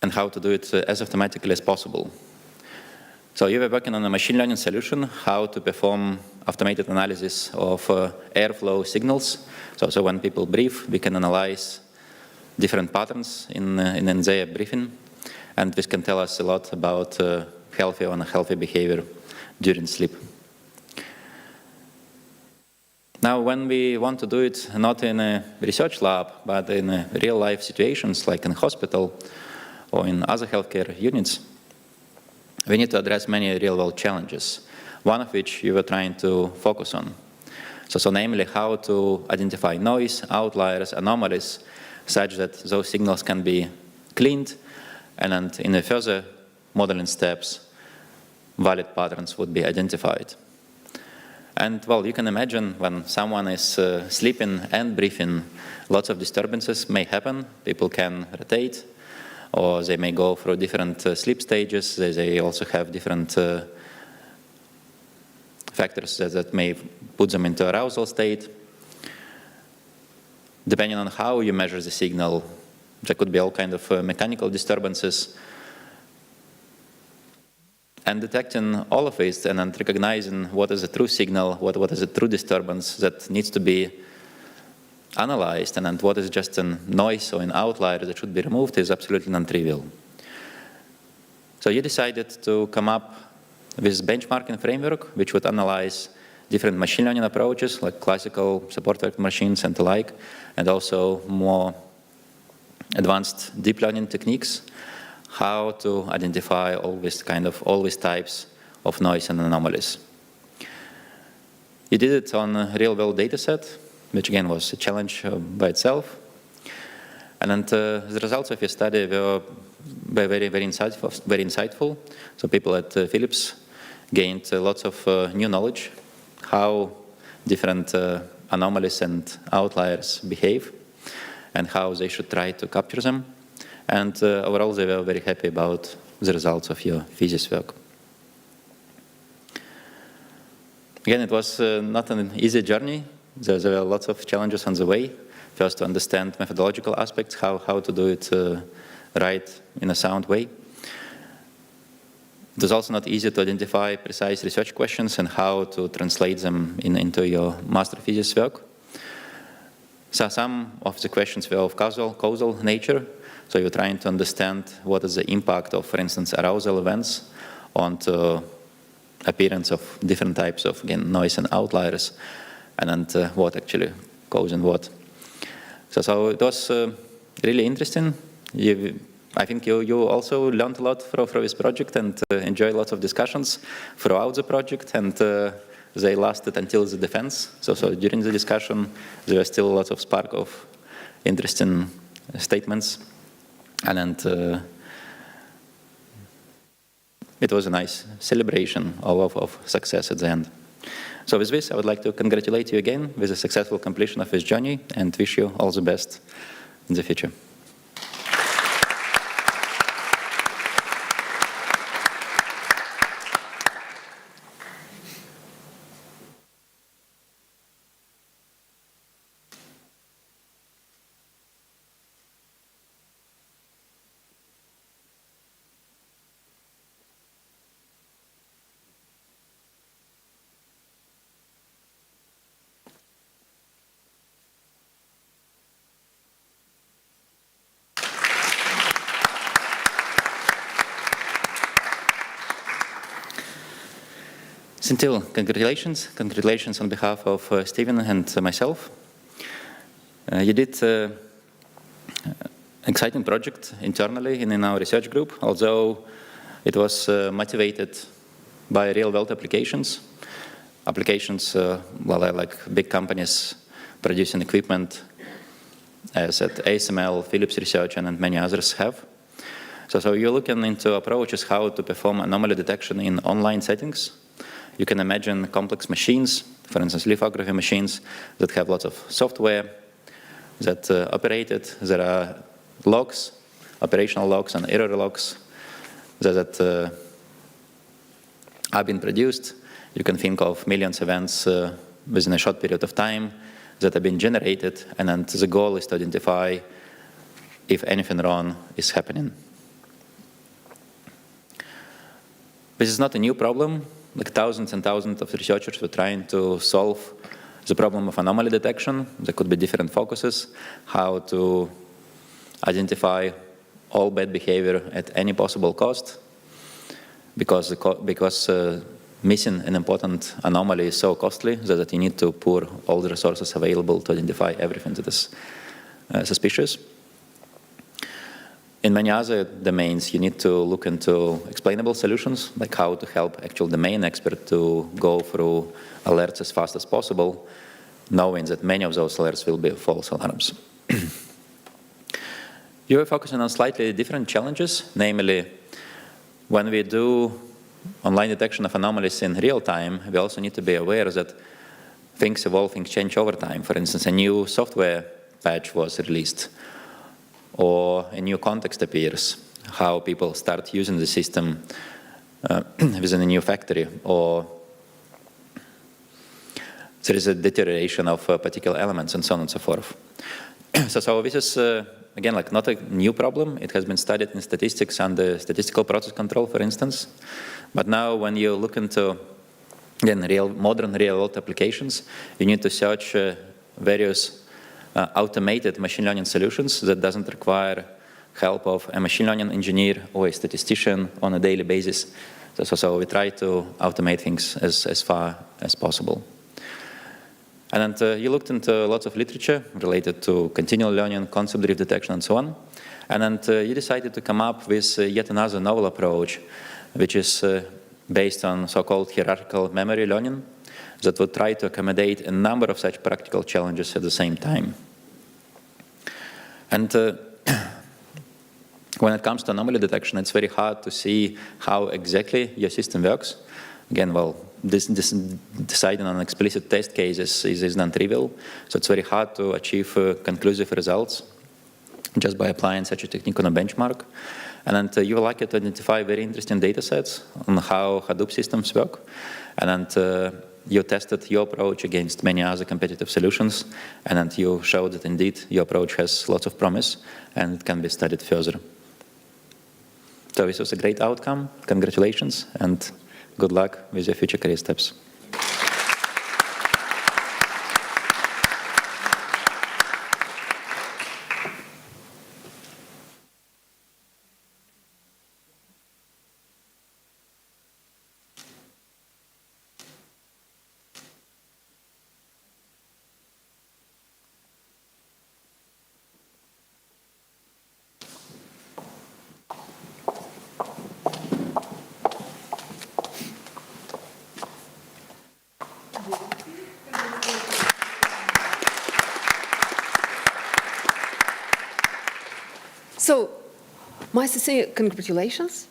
and how to do it as automatically as possible. So you were working on a machine learning solution, how to perform automated analysis of airflow signals. So when people breathe, we can analyze different patterns in their breathing, and this can tell us a lot about healthy or unhealthy behavior during sleep. Now, when we want to do it not in a research lab, but in real-life situations like in a hospital or in other healthcare units, we need to address many real-world challenges, one of which you were trying to focus on. So namely, how to identify noise, outliers, anomalies, such that those signals can be cleaned, and then in the further modeling steps, valid patterns would be identified. And well, you can imagine when someone is sleeping and breathing, lots of disturbances may happen. People can rotate, or they may go through different sleep stages. They also have different factors that may put them into arousal state. Depending on how you measure the signal, there could be all kinds of mechanical disturbances. And detecting all of this and then recognizing what is a true signal, what is a true disturbance that needs to be analyzed, and then what is just a noise or an outlier that should be removed is absolutely non-trivial. So you decided to come up with benchmarking framework, which would analyze different machine learning approaches, like classical support vector machines and the like, and also more advanced deep learning techniques, how to identify all these types of noise and anomalies. You did it on a real-world data set, which again was a challenge by itself. And the results of your study were very, very insightful. So people at Philips gained lots of new knowledge, how different anomalies and outliers behave, and how they should try to capture them. And overall, they were very happy about the results of your thesis work. Again, it was not an easy journey. There were lots of challenges on the way. First, to understand methodological aspects, how to do it right in a sound way. It was also not easy to identify precise research questions and how to translate them into your master thesis work. So some of the questions were of causal nature. So you're trying to understand what is the impact of, for instance, arousal events on the appearance of different types of, again, noise and outliers, and what actually causing what. So it was really interesting. I think you also learned a lot from this project and enjoyed lots of discussions throughout the project, and they lasted until the defense. So during the discussion, there were still lots of spark of interesting statements, and it was a nice celebration of success at the end. So with this, I would like to congratulate you again with the successful completion of this journey and wish you all the best in the future. Sentil, congratulations. Congratulations on behalf of Steven and myself. You did an exciting project internally in our research group, although it was motivated by real-world applications. Applications, like big companies producing equipment, as at ASML, Philips Research, and many others have. So you're looking into approaches how to perform anomaly detection in online settings. You can imagine complex machines, for instance, lithography machines that have lots of software that operate it. There are logs, operational logs and error logs that are being produced. You can think of millions of events within a short period of time that have been generated, and then the goal is to identify if anything wrong is happening. This is not a new problem. Like thousands and thousands of researchers were trying to solve the problem of anomaly detection. There could be different focuses, how to identify all bad behavior at any possible cost, because missing an important anomaly is so costly that you need to pour all the resources available to identify everything that is suspicious. In many other domains, you need to look into explainable solutions, like how to help actual domain expert to go through alerts as fast as possible, knowing that many of those alerts will be false alarms. You are focusing on slightly different challenges, namely, when we do online detection of anomalies in real time, we also need to be aware that things evolve, things change over time. For instance, a new software patch was released, or a new context appears, how people start using the system within a new factory, or there is a deterioration of particular elements, and so on and so forth. So this is, again, like not a new problem. It has been studied in statistics and statistical process control, for instance. But now when you look into, again, modern real-world applications, you need to search various automated machine learning solutions that doesn't require help of a machine learning engineer or a statistician on a daily basis. So we try to automate things as far as possible. And then you looked into lots of literature related to continual learning, concept drift detection, and so on. And then you decided to come up with yet another novel approach, which is based on so-called hierarchical memory learning. that would try to accommodate a number of such practical challenges at the same time. And when it comes to anomaly detection, it's very hard to see how exactly your system works. Again, well, deciding on explicit test cases is non-trivial, so it's very hard to achieve conclusive results just by applying such a technique on a benchmark. And then you were lucky to identify very interesting data sets on how Hadoop systems work. And then you tested your approach against many other competitive solutions, and then you showed that indeed your approach has lots of promise and it can be studied further. So this was a great outcome. Congratulations, and good luck with your future career steps.
So, my sincere congratulations.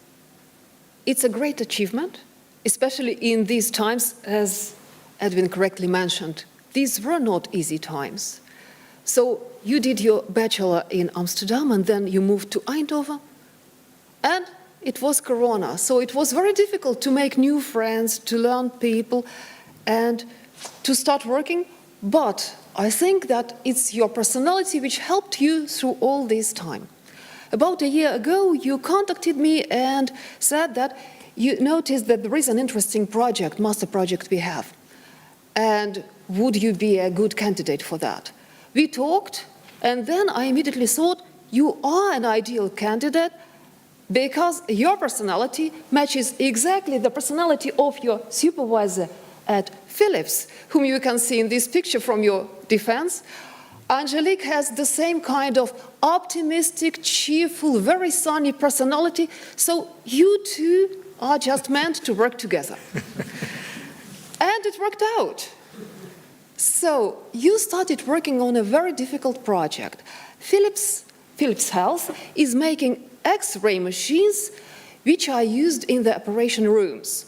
It's a great achievement, especially in these times, as Edwin correctly mentioned. These were not easy times. So, you did your bachelor in Amsterdam, and then you moved to Eindhoven, and it was Corona. So it was very difficult to make new friends, to learn people, and to start working. But I think that it's your personality which helped you through all this time. About a year ago, you contacted me and said that you noticed that there is an interesting project, master project we have. And would you be a good candidate for that? We talked, and then I immediately thought, you are an ideal candidate because your personality matches exactly the personality of your supervisor at Philips, whom you can see in this picture from your defense. Angelique has the same kind of optimistic, cheerful, very sunny personality, so you two are just meant to work together. And it worked out. So you started working on a very difficult project. Philips Health is making X-ray machines which are used in the operation rooms.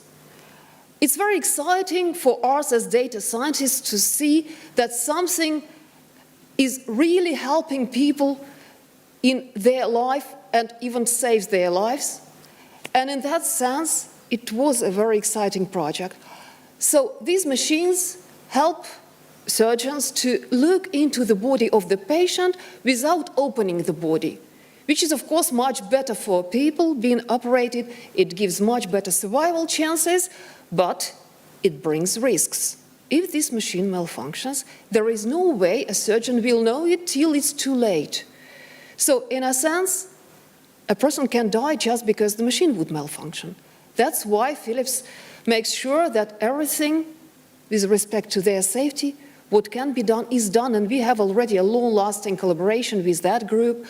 It's very exciting for us as data scientists to see that something is really helping people in their life and even saves their lives. And in that sense, it was a very exciting project. So these machines help surgeons to look into the body of the patient without opening the body, which is of course much better for people being operated. It gives much better survival chances, but it brings risks. If this machine malfunctions, there is no way a surgeon will know it till it's too late. So in a sense, a person can die just because the machine would malfunction. That's why Philips makes sure that everything with respect to their safety, what can be done is done, and we have already a long-lasting collaboration with that group.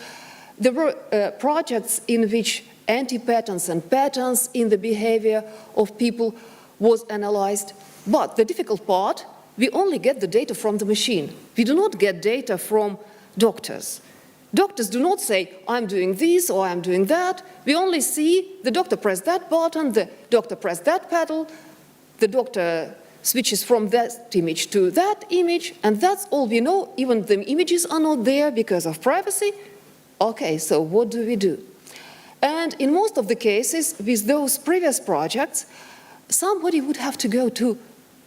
There were projects in which anti-patterns and patterns in the behavior of people was analyzed. But the difficult part, we only get the data from the machine. We do not get data from doctors. Doctors do not say, I'm doing this or I'm doing that. We only see the doctor press that button, the doctor press that pedal, the doctor switches from that image to that image, and that's all we know. Even the images are not there because of privacy. Okay, so what do we do? And in most of the cases, with those previous projects, somebody would have to go to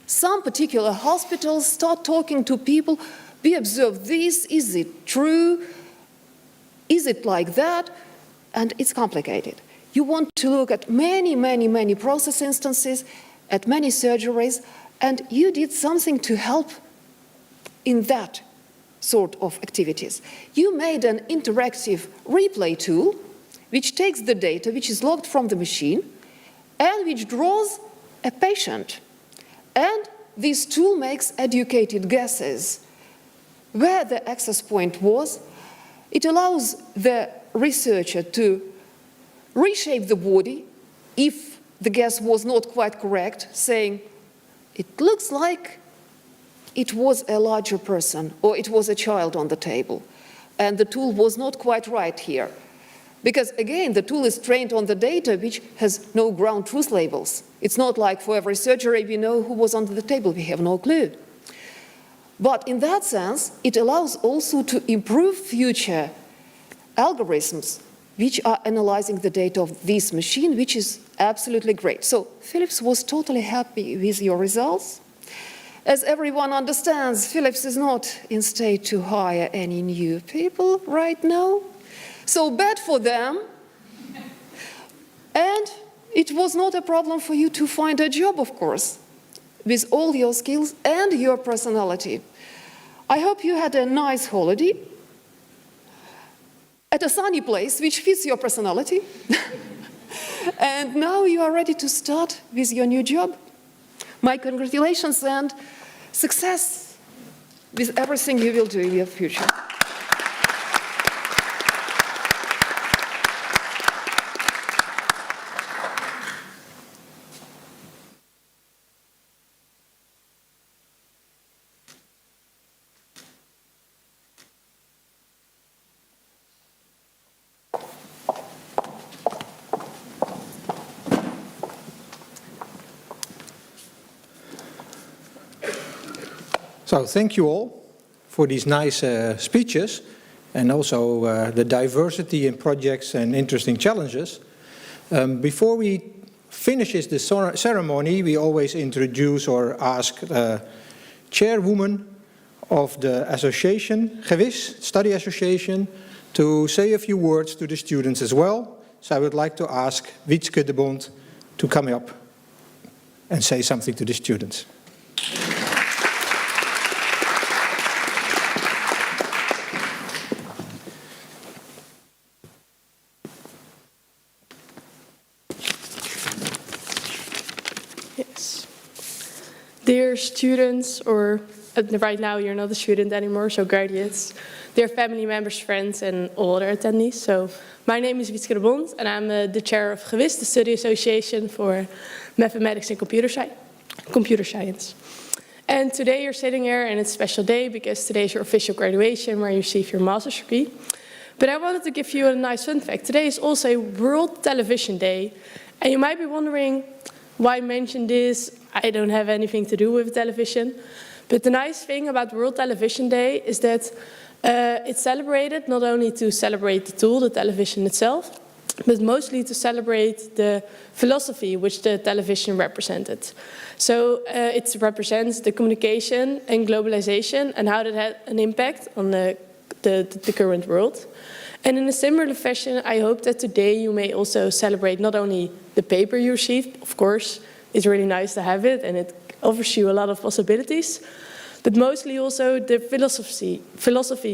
some particular hospital, start talking to people. We observe this, is it true? Is it like that? And it's complicated. You want to look at many process instances, at many surgeries, and you did something to help in that sort of activities. You made an interactive replay tool which takes the data which is logged from the machine and which draws a patient. And this tool makes educated guesses where the access point was. It allows the researcher to reshape the body if the guess was not quite correct, saying it looks like it was a larger person or it was a child on the table. And the tool was not quite right here. Because again, the tool is trained on the data which has no ground truth labels. It's not like for every surgery we know who was under the table, we have no clue. But in that sense, it allows also to improve future algorithms which are analyzing the data of this machine, which is absolutely great. So Philips was totally happy with your results. As everyone understands, Philips is not in state to hire any new people right now. So bad for them. And it was not a problem for you to find a job, of course, with all your skills and your personality. I hope you had a nice holiday at a sunny place which fits your personality. And now you are ready to start with your new job. My congratulations and success with everything you will do in your future.
So thank you all for these nice speeches and also the diversity in projects and interesting challenges. Before we finish the ceremony, we always introduce or ask the chairwoman of the association, GEWIS, Study Association, to say a few words to the students as well. So I would like to ask Wietske de Bond to come up and say something to the students.
Yes. Dear students, or right now you're not a student anymore, so graduates, dear family members, friends, and all other attendees. So my name is Wietske de Bond, and I'm the chair of GEWIS, the Study Association for Mathematics and Computer Science. And today you're sitting here, and it's a special day because today is your official graduation where you receive your master's degree. But I wanted to give you a nice fun fact. Today is also World Television Day, and you might be wondering, why mention this? I don't have anything to do with television. But the nice thing about World Television Day is that it's celebrated not only to celebrate the tool, the television itself, but mostly to celebrate the philosophy which the television represented. So it represents the communication and globalization and how that had an impact on the current world. And in a similar fashion, I hope that today you may also celebrate not only the paper you received, of course, it's really nice to have it and it offers you a lot of possibilities, but mostly also the philosophy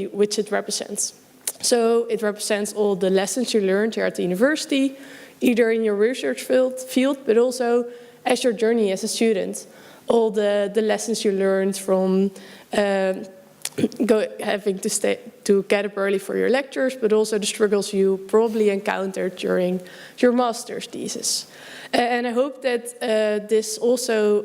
which it represents. So it represents all the lessons you learned here at the university, either in your research field, but also as your journey as a student. All the lessons you learned from having to get up early for your lectures, but also the struggles you probably encountered during your master's thesis. And I hope that this also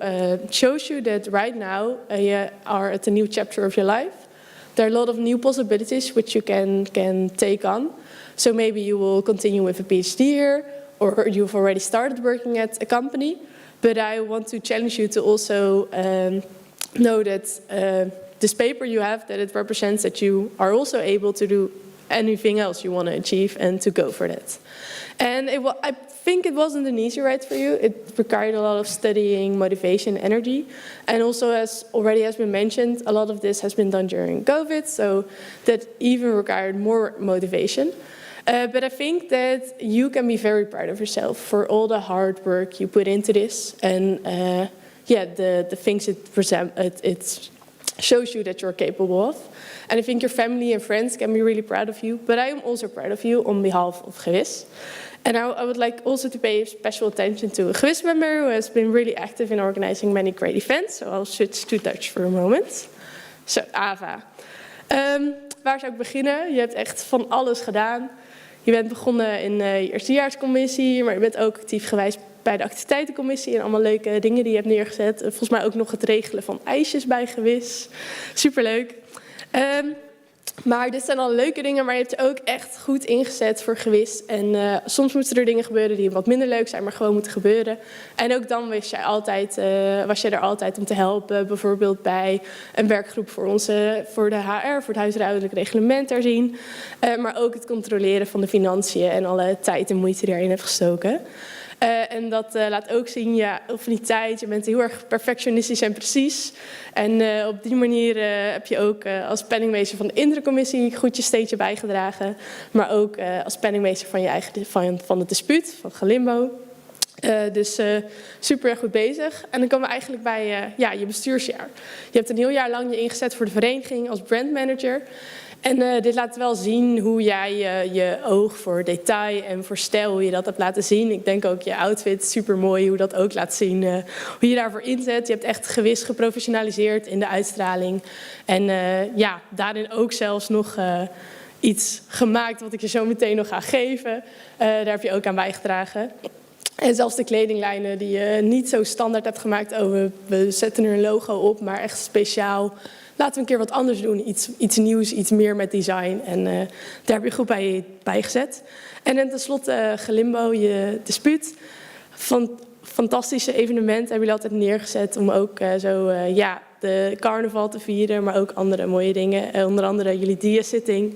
shows you that right now you are at a new chapter of your life. There are a lot of new possibilities which you can take on. So maybe you will continue with a PhD here, or you've already started working at a company. But I want to challenge you to also know that this paper you have, that it represents that you are also able to do anything else you want to achieve and to go for that. And I think it wasn't an easy ride for you. It required a lot of studying, motivation, energy. And also, as already has been mentioned, a lot of this has been done during COVID, so that even required more motivation. But I think that you can be very proud of yourself for all the hard work you put into this. And the things it shows you that you're capable of. And I think your family and friends can be really proud of you. But I am also proud of you on behalf of GEWIS. And I would like also to pay special attention to a GEWIS member who has been really active in organizing many great events. So I'll switch to Dutch for a moment. Zo, Ava. Waar zou ik beginnen? Je hebt echt van alles gedaan. Je bent begonnen in je eerstejaarscommissie, maar je bent ook actief bij de activiteitencommissie en allemaal leuke dingen die je hebt neergezet. Volgens mij ook nog het regelen van ijsjes bij gewis. Superleuk. Maar dit zijn al leuke dingen, maar je hebt je ook echt goed ingezet voor gewis. En soms moeten er dingen gebeuren die wat minder leuk zijn, maar gewoon moeten gebeuren. En ook dan was je er altijd om te helpen. Bijvoorbeeld bij een werkgroep voor de HR, voor het huishoudelijk reglement herzien. Maar ook het controleren van de financiën en alle tijd en moeite die erin hebt gestoken. En dat laat ook zien, ja, affiniteit, je bent heel erg perfectionistisch en precies. En op die manier heb je ook als penningmeester van de intercommissie goed je steentje bijgedragen. Maar ook als penningmeester van je eigen van het dispuut, van Galimbo. Dus super erg goed bezig. En dan komen we eigenlijk bij je bestuursjaar. Je hebt een heel jaar lang je ingezet voor de vereniging als brandmanager. En dit laat wel zien hoe jij je oog voor detail en voor stijl, hoe je dat hebt laten zien. Ik denk ook je outfit, super mooi, hoe dat ook laat zien hoe je daarvoor inzet. Je hebt echt gewis geprofessionaliseerd in de uitstraling. En daarin ook zelfs nog iets gemaakt wat ik je zo meteen nog ga geven. Daar heb je ook aan bijgedragen. En zelfs de kledinglijnen die je niet zo standaard hebt gemaakt. Oh, we zetten er een logo op, maar echt speciaal. Laten we een keer wat anders doen. Iets nieuws, iets meer met design. En daar heb je goed bij gezet. En dan tenslotte Galimbo, je dispuut. Fantastische evenementen hebben jullie altijd neergezet. Om ook de carnaval te vieren. Maar ook andere mooie dingen. Onder andere jullie dia-sitting.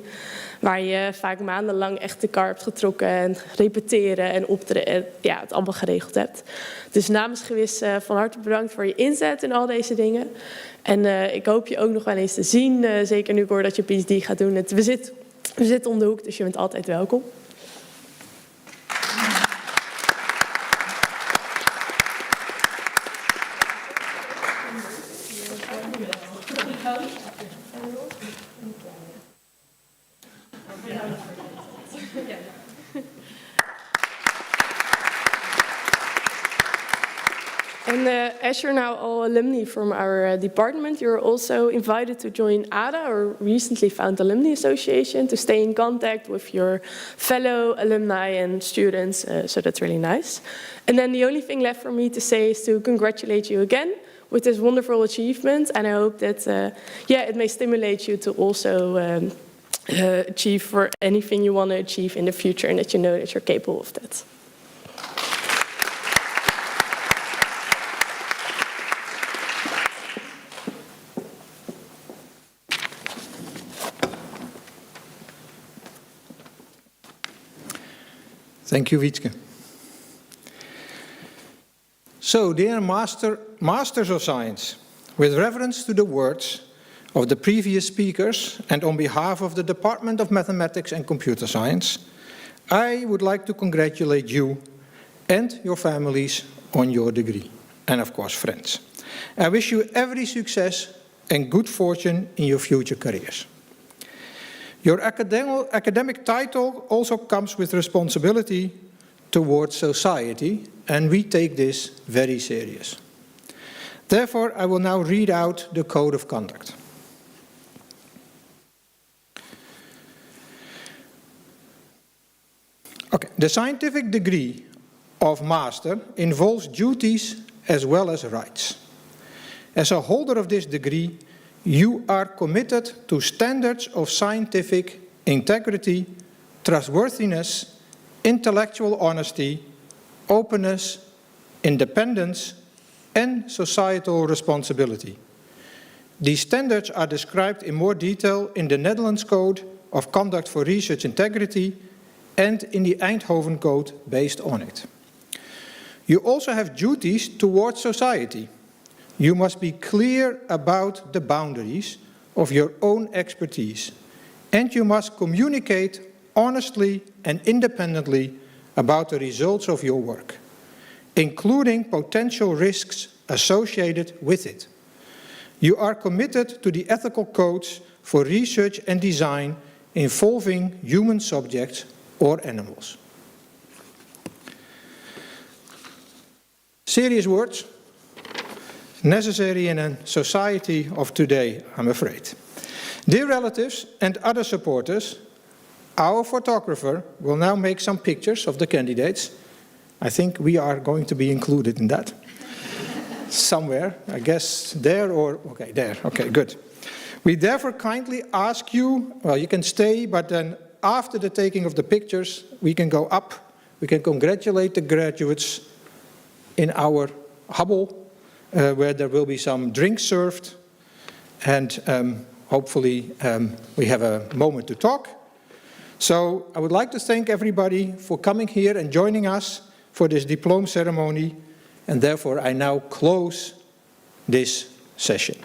Waar je vaak maandenlang echt de kar hebt getrokken. En repeteren en optreden. Ja, het allemaal geregeld hebt. Dus namens gewis van harte bedankt voor je inzet in al deze dingen. En ik hoop je ook nog wel eens te zien. Zeker nu ik hoor dat je PhD gaat doen. We zitten om de hoek, dus je bent altijd welkom. And as you're now all alumni from our department, you're also invited to join ADA, our recently found alumni association, to stay in contact with your fellow alumni and students, so that's really nice. And then the only thing left for me to say is to congratulate you again with this wonderful achievement, and I hope that it may stimulate you to also achieve for anything you want to achieve in the future, and that you know that you're capable of that.
Thank you, Wietske. So, dear Masters of Science, with reference to the words of the previous speakers and on behalf of the Department of Mathematics and Computer Science, I would like to congratulate you and your families on your degree, and of course friends. I wish you every success and good fortune in your future careers. Your academic title also comes with responsibility towards society, and we take this very serious. Therefore, I will now read out the Code of Conduct. Okay. The scientific degree of master involves duties as well as rights. As a holder of this degree, you are committed to standards of scientific integrity, trustworthiness, intellectual honesty, openness, independence, and societal responsibility. These standards are described in more detail in the Netherlands Code of Conduct for Research Integrity and in the Eindhoven Code based on it. You also have duties towards society. You must be clear about the boundaries of your own expertise, and you must communicate honestly and independently about the results of your work, including potential risks associated with it. You are committed to the ethical codes for research and design involving human subjects or animals. Serious words, necessary in a society of today, I'm afraid. Dear relatives and other supporters, our photographer will now make some pictures of the candidates. I think we are going to be included in that. Somewhere, I guess there or, okay, there, okay, good. We therefore kindly ask you, well, you can stay, but then after the taking of the pictures, we can go up, we can congratulate the graduates in our hubble, where there will be some drinks served, and hopefully we have a moment to talk. So I would like to thank everybody for coming here and joining us for this diploma ceremony, and therefore I now close this session.